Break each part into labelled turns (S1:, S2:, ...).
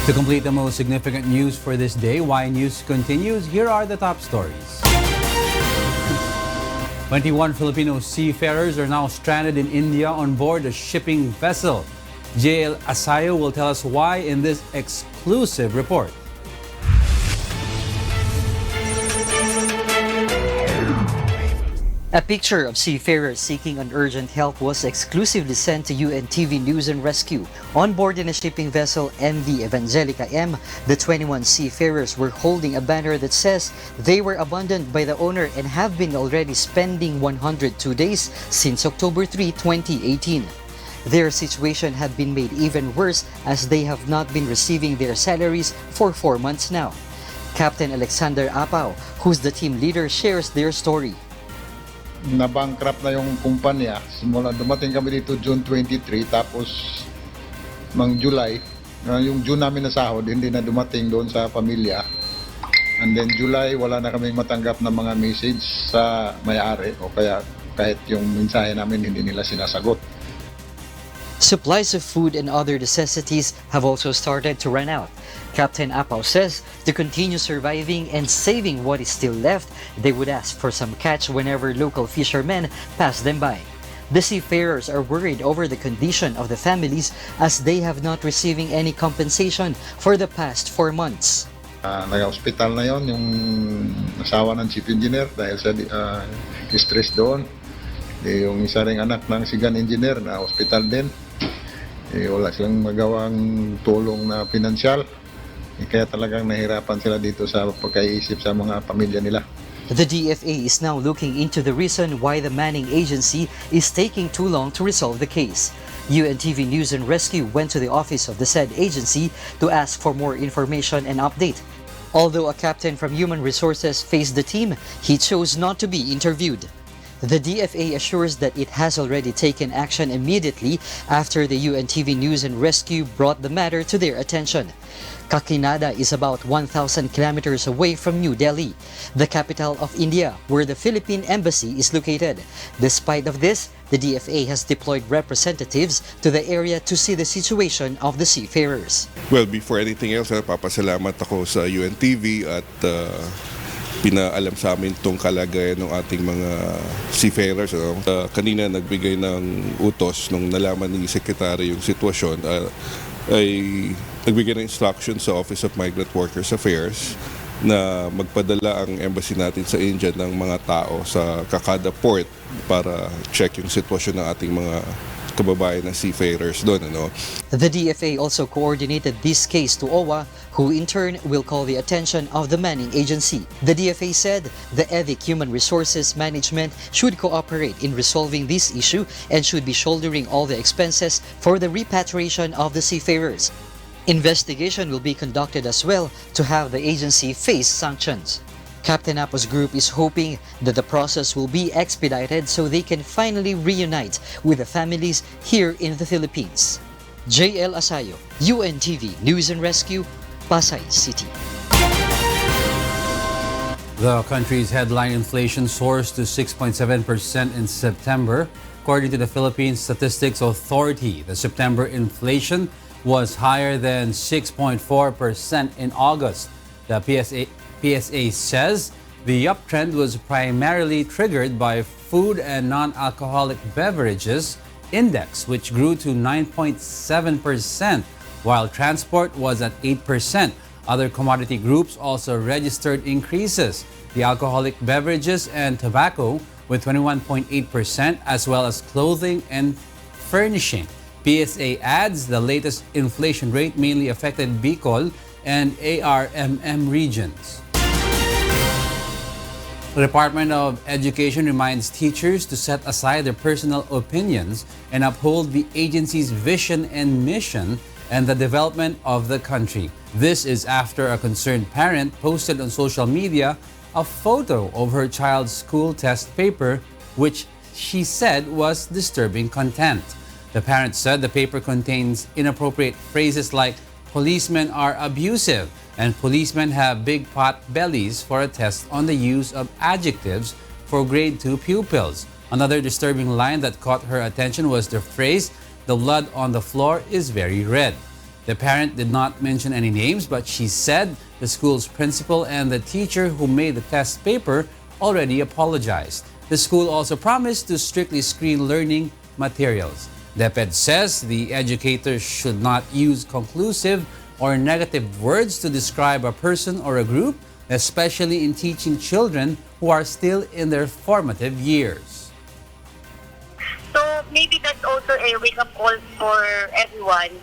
S1: To complete the most significant news for this day, Y News continues. Here are the top stories. 21 Filipino seafarers are now stranded in India on board a shipping vessel. JL Asayo will tell us why in this exclusive report.
S2: A picture of seafarers seeking an urgent help was exclusively sent to UNTV News and Rescue. On board in a shipping vessel MV Evangelica M, the 21 seafarers were holding a banner that says they were abandoned by the owner and have been already spending 102 days since October 3, 2018. Their situation had been made even worse as they have not been receiving their salaries for 4 months now. Captain Alexander Apao, who's the team leader, shares their story.
S3: Na-bankrupt na yung kumpanya. Simula dumating kami dito June 23, tapos ng July, yung June namin na sahod, hindi na dumating doon sa pamilya. And then July, wala na kaming matanggap na mga message sa may-ari o kaya kahit yung mensahe namin hindi nila sinasagot.
S2: Supplies of food and other necessities have also started to run out. Captain Apao says to continue surviving and saving what is still left, they would ask for some catch whenever local fishermen pass them by. The seafarers are worried over the condition of the families as they have not receiving any compensation for the past 4 months.
S3: Nag-hospital na yon yung asawa ng chief engineer dahil sa stress doon. Yung isa ring anak ng sigan engineer na hospital din. Wala silang magawang tulong na pinansyal. Kaya talagang nahirapan sila dito sa pagkaisip sa mga pamilya nila.
S2: The DFA is now looking into the reason why the Manning Agency is taking too long to resolve the case. UNTV News and Rescue went to the office of the said agency to ask for more information and update. Although a captain from Human Resources faced the team, he chose not to be interviewed. The DFA assures that it has already taken action immediately after the UNTV News and Rescue brought the matter to their attention. Kakinada is about 1,000 kilometers away from New Delhi, the capital of India, where the Philippine Embassy is located. Despite of this, the DFA has deployed representatives to the area to see the situation of the seafarers.
S4: Well, before anything else, papasalamat ako sa UNTV at pinaalam sa amin itong kalagayan ng ating mga seafarers. Kanina nagbigay ng utos nung nalaman ni Secretary yung sitwasyon, ay nagbigay ng instruction sa Office of Migrant Workers Affairs na magpadala ang embassy natin sa India ng mga tao sa Kakada Port para check yung sitwasyon ng ating mga kababayan na seafarers doon.
S2: The DFA also coordinated this case to OWA, who in turn will call the attention of the Manning Agency. The DFA said the EVIC Human Resources Management should cooperate in resolving this issue and should be shouldering all the expenses for the repatriation of the seafarers. Investigation will be conducted as well to have the agency face sanctions. Captain Apo's group is hoping that the process will be expedited so they can finally reunite with the families here in the Philippines. JL Asayo, UNTV News and Rescue, Pasay City.
S1: The country's headline inflation soared to 6.7% in September. According to the Philippine Statistics Authority, the September inflation was higher than 6.4% in August. The PSA says the uptrend was primarily triggered by food and non-alcoholic beverages index, which grew to 9.7%, while transport was at 8%. Other commodity groups also registered increases. The alcoholic beverages and tobacco with 21.8%, as well as clothing and furnishing. PSA adds the latest inflation rate mainly affected Bicol and ARMM regions. The Department of Education reminds teachers to set aside their personal opinions and uphold the agency's vision and mission and the development of the country. This is after a concerned parent posted on social media a photo of her child's school test paper, which she said was disturbing content. The parent said the paper contains inappropriate phrases like policemen are abusive and policemen have big pot bellies for a test on the use of adjectives for grade 2 pupils. Another disturbing line that caught her attention was the phrase, "The blood on the floor is very red." The parent did not mention any names, but she said the school's principal and the teacher who made the test paper already apologized. The school also promised to strictly screen learning materials. DepEd says the educators should not use conclusive or negative words to describe a person or a group, especially in teaching children who are still in their formative years.
S5: So maybe that's also a wake-up call for everyone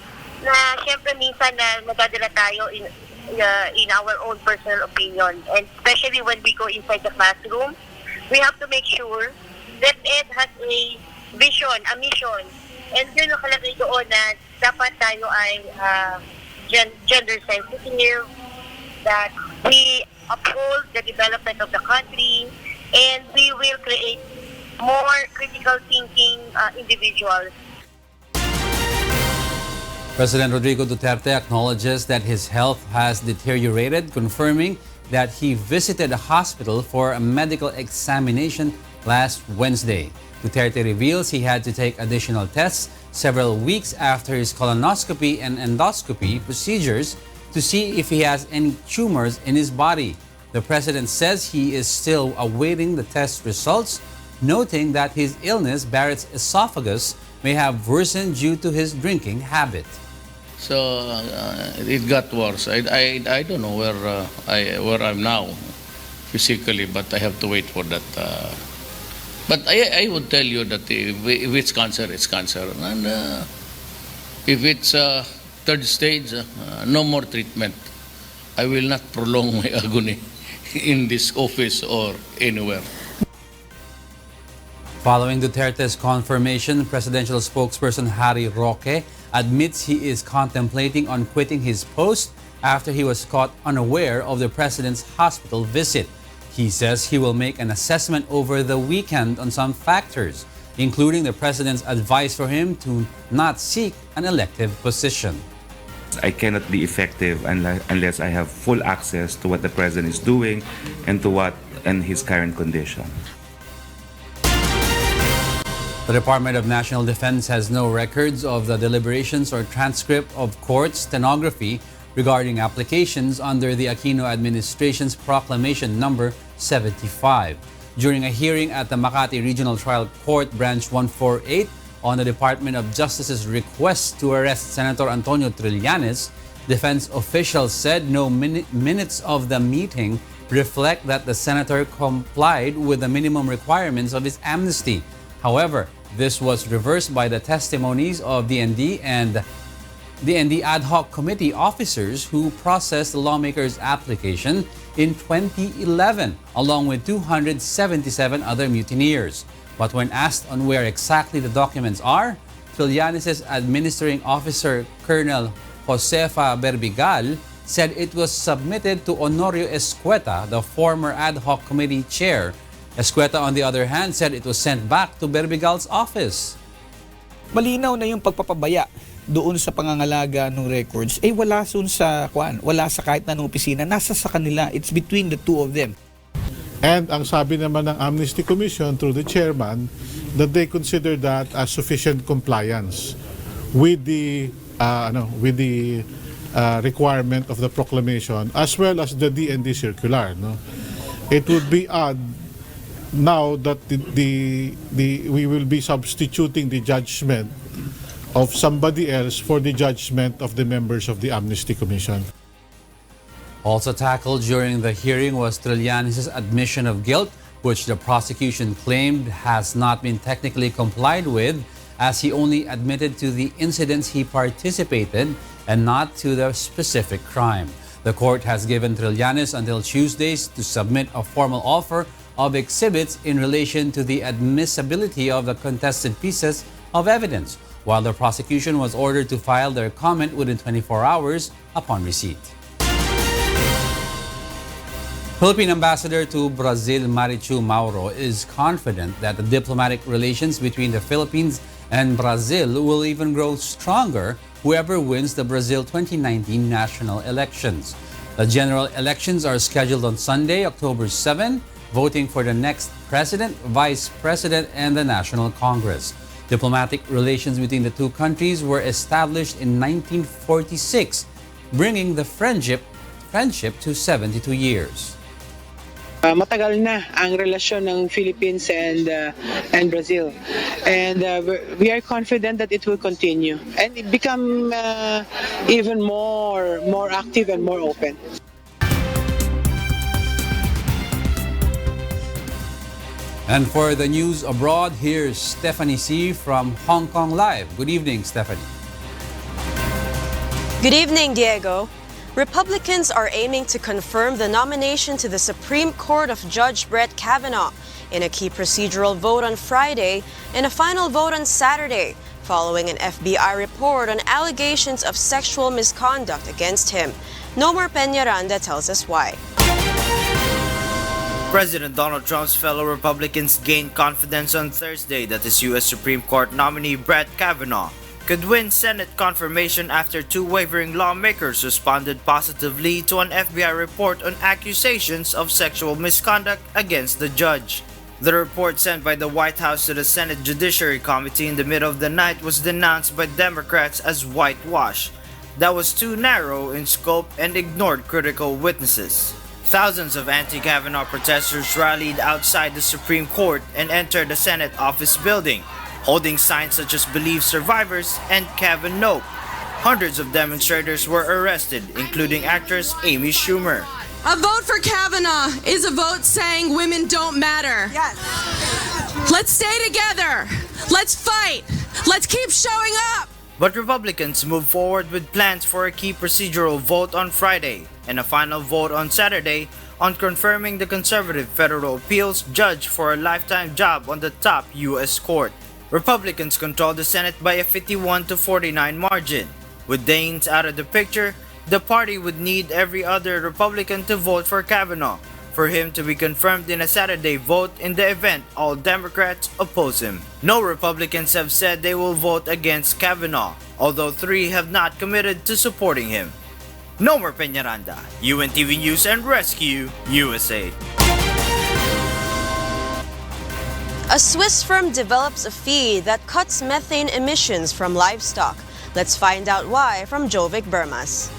S5: na syempre minsan na nadadala tayo in our own personal opinion, and especially when we go inside the classroom, we have to make sure that it has a vision, a mission, and yun nakalagay doon na dapat tayo ay gender sensitive, that we uphold the development of the country, and we will create more critical thinking individuals.
S1: President Rodrigo Duterte acknowledges that his health has deteriorated, confirming that he visited a hospital for a medical examination last Wednesday. Duterte reveals he had to take additional tests several weeks after his colonoscopy and endoscopy procedures to see if he has any tumors in his body. The president says he is still awaiting the test results, noting that his illness, Barrett's esophagus, may have worsened due to his drinking habit.
S6: So it got worse. I don't know where I'm now physically, but I have to wait for that. But I would tell you that if it's cancer, it's cancer, and if it's third stage, no more treatment. I will not prolong my agony in this office or anywhere.
S1: Following Duterte's confirmation, presidential spokesperson Harry Roque admits he is contemplating on quitting his post after he was caught unaware of the president's hospital visit. He says he will make an assessment over the weekend on some factors, including the president's advice for him to not seek an elective position.
S7: I cannot be effective unless I have full access to what the president is doing and his current condition.
S1: The Department of National Defense has no records of the deliberations or transcript of court stenography regarding applications under the Aquino administration's Proclamation Number 75. During a hearing at the Makati Regional Trial Court Branch 148 on the Department of Justice's request to arrest Senator Antonio Trillanes, defense officials said no minutes of the meeting reflect that the senator complied with the minimum requirements of his amnesty. However, this was reversed by the testimonies of DND and DND ad hoc committee officers who processed the lawmaker's application in 2011, along with 277 other mutineers. But when asked on where exactly the documents are, Trillanes' administering officer, Colonel Josefa Berbigal, said it was submitted to Honorio Escueta, the former ad hoc committee chair. Escueta, on the other hand, said it was sent back to Berbigal's office.
S8: Malinaw na yung pagpapabaya doon sa pangangalaga ng records, wala sa kahit na opisina, nasa sa kanila. It's between the two of them.
S9: And ang sabi naman ng Amnesty Commission through the chairman that they consider that as sufficient compliance with the requirement of the proclamation as well as the DND circular. No? It would be odd now that we will be substituting the judgment of somebody else for the judgment of the members of the Amnesty Commission.
S1: Also tackled during the hearing was Trillanes' admission of guilt, which the prosecution claimed has not been technically complied with, as he only admitted to the incidents he participated and not to the specific crime. The court has given Trillanes until Tuesdays to submit a formal offer of exhibits in relation to the admissibility of the contested pieces of evidence, while the prosecution was ordered to file their comment within 24 hours upon receipt. Philippine Ambassador to Brazil, Marichu Mauro, is confident that the diplomatic relations between the Philippines and Brazil will even grow stronger whoever wins the Brazil 2019 national elections. The general elections are scheduled on Sunday, October 7, voting for the next president, vice president, and the National Congress. Diplomatic relations between the two countries were established in 1946, bringing the friendship to 72 years.
S10: Matagal na ang relasyon ng Philippines and Brazil, and we are confident that it will continue and it become even more active and more open.
S1: And for the news abroad, here's Stephanie C. from Hong Kong Live. Good evening, Stephanie.
S11: Good evening, Diego. Republicans are aiming to confirm the nomination to the Supreme Court of Judge Brett Kavanaugh in a key procedural vote on Friday and a final vote on Saturday, following an FBI report on allegations of sexual misconduct against him. Nomer Peñaranda tells us why.
S12: President Donald Trump's fellow Republicans gained confidence on Thursday that his U.S. Supreme Court nominee Brett Kavanaugh could win Senate confirmation after two wavering lawmakers responded positively to an FBI report on accusations of sexual misconduct against the judge. The report sent by the White House to the Senate Judiciary Committee in the middle of the night was denounced by Democrats as whitewash that was too narrow in scope and ignored critical witnesses. Thousands of anti-Kavanaugh protesters rallied outside the Supreme Court and entered the Senate office building, holding signs such as "Believe Survivors" and "Kavanaugh." Hundreds of demonstrators were arrested, including actress Amy Schumer.
S13: A vote for Kavanaugh is a vote saying women don't matter. Yes. Let's stay together. Let's fight. Let's keep showing up.
S12: But Republicans moved forward with plans for a key procedural vote on Friday and a final vote on Saturday on confirming the conservative federal appeals judge for a lifetime job on the top U.S. court. Republicans controlled the Senate by a 51-49 margin. With Daines out of the picture, the party would need every other Republican to vote for Kavanaugh for him to be confirmed in a Saturday vote in the event all Democrats oppose him. No Republicans have said they will vote against Kavanaugh, although 3 have not committed to supporting him. Nomer Peñaranda, UNTV News and Rescue, USA.
S11: A Swiss firm develops a feed that cuts methane emissions from livestock. Let's find out why from Jovic Bermas.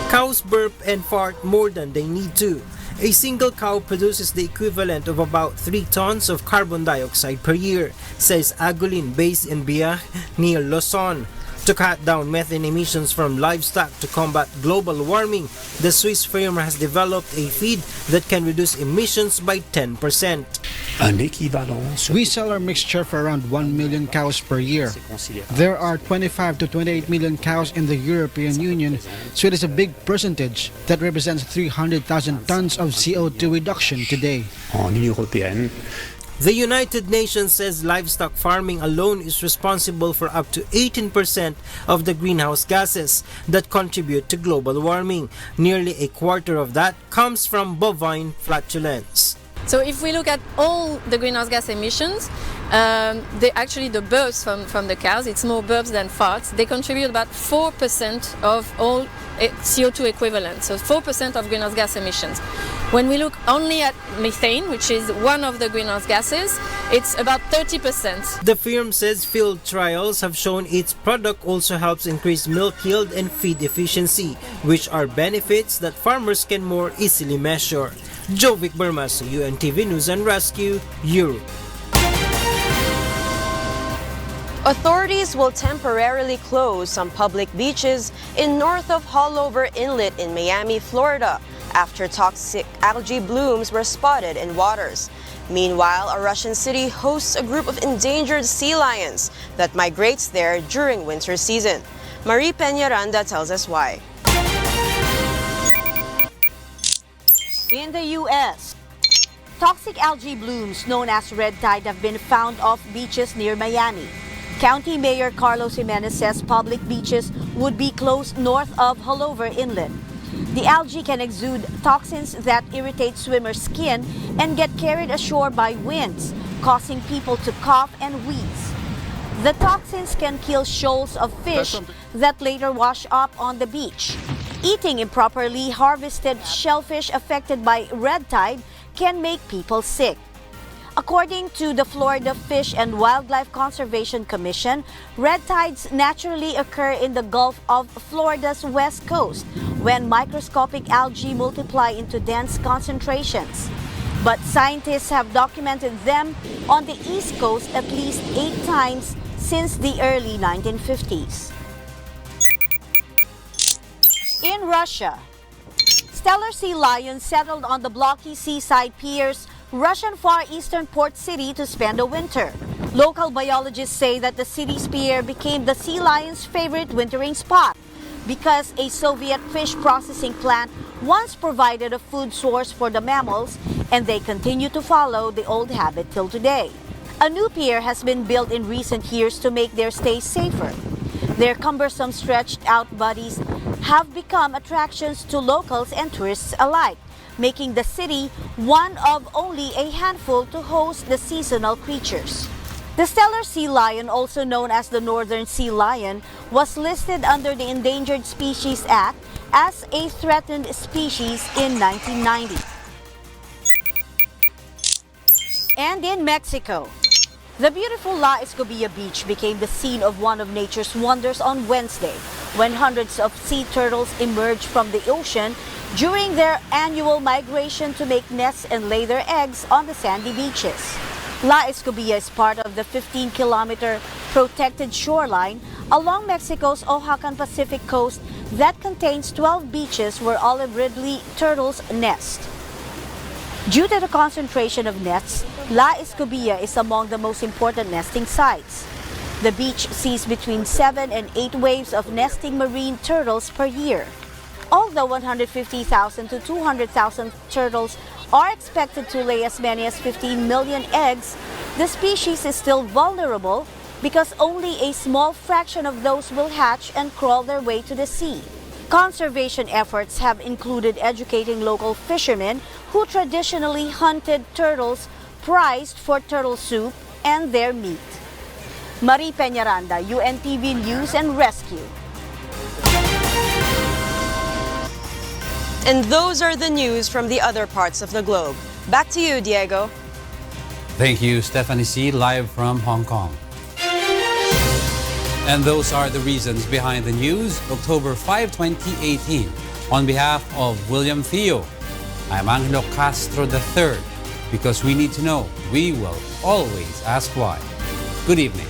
S14: Cows burp and fart more than they need to. A single cow produces the equivalent of about 3 tons of carbon dioxide per year, says Agulin, based in Biach, near Lausanne. To cut down methane emissions from livestock to combat global warming, the Swiss firm has developed a feed that can reduce emissions by 10%.
S15: We sell our mixture for around 1 million cows per year. There are 25 to 28 million cows in the European Union, so it is a big percentage that represents 300,000 tons of CO2 reduction today.
S14: The United Nations says livestock farming alone is responsible for up to 18% of the greenhouse gases that contribute to global warming. Nearly a quarter of that comes from bovine flatulence.
S16: So if we look at all the greenhouse gas emissions, the burps from the cows, it's more burps than farts, they contribute about 4% of all CO2 equivalent, so 4% of greenhouse gas emissions. When we look only at methane, which is one of the greenhouse gases, it's about 30%.
S14: The firm says field trials have shown its product also helps increase milk yield and feed efficiency, which are benefits that farmers can more easily measure. Jovic Bermas, UNTV News and Rescue, Europe.
S11: Authorities will temporarily close some public beaches in north of Haulover Inlet in Miami, Florida, after toxic algae blooms were spotted in waters. Meanwhile, a Russian city hosts a group of endangered sea lions that migrates there during winter season. Marie Peñaranda tells us why.
S17: In the U.S., toxic algae blooms known as red tide have been found off beaches near Miami. County Mayor Carlos Jimenez says public beaches would be closed north of Haulover Inlet. The algae can exude toxins that irritate swimmers' skin and get carried ashore by winds, causing people to cough and wheeze. The toxins can kill shoals of fish that later wash up on the beach. Eating improperly harvested shellfish affected by red tide can make people sick. According to the Florida Fish and Wildlife Conservation Commission, red tides naturally occur in the Gulf of Florida's west coast when microscopic algae multiply into dense concentrations. But scientists have documented them on the East Coast at least 8 times since the early 1950s. In Russia, stellar sea lions settled on the blocky seaside piers Russian Far Eastern port city to spend the winter. Local biologists say that the city's pier became the sea lion's favorite wintering spot because a Soviet fish processing plant once provided a food source for the mammals, and they continue to follow the old habit till today. A new pier has been built in recent years to make their stay safer. Their cumbersome stretched-out bodies have become attractions to locals and tourists alike, making the city one of only a handful to host the seasonal creatures. The stellar sea lion, also known as the northern sea lion, was listed under the Endangered Species Act as a threatened species in 1990. And in Mexico, the beautiful La Escobilla Beach became the scene of one of nature's wonders on Wednesday, when hundreds of sea turtles emerged from the ocean during their annual migration to make nests and lay their eggs on the sandy beaches. La Escobilla is part of the 15-kilometer protected shoreline along Mexico's Oaxacan Pacific coast that contains 12 beaches where olive ridley turtles nest. Due to the concentration of nests, La Escobilla is among the most important nesting sites. The beach sees between 7 and 8 waves of nesting marine turtles per year. Although 150,000 to 200,000 turtles are expected to lay as many as 15 million eggs, the species is still vulnerable because only a small fraction of those will hatch and crawl their way to the sea. Conservation efforts have included educating local fishermen who traditionally hunted turtles prized for turtle soup and their meat. Marie Peñaranda, UNTV News and Rescue.
S11: And those are the news from the other parts of the globe. Back to you, Diego.
S1: Thank you, Stephanie C., live from Hong Kong. And those are the reasons behind the news, October 5, 2018. On behalf of William Theo, I'm Angelo Castro III. Because we need to know, we will always ask why. Good evening.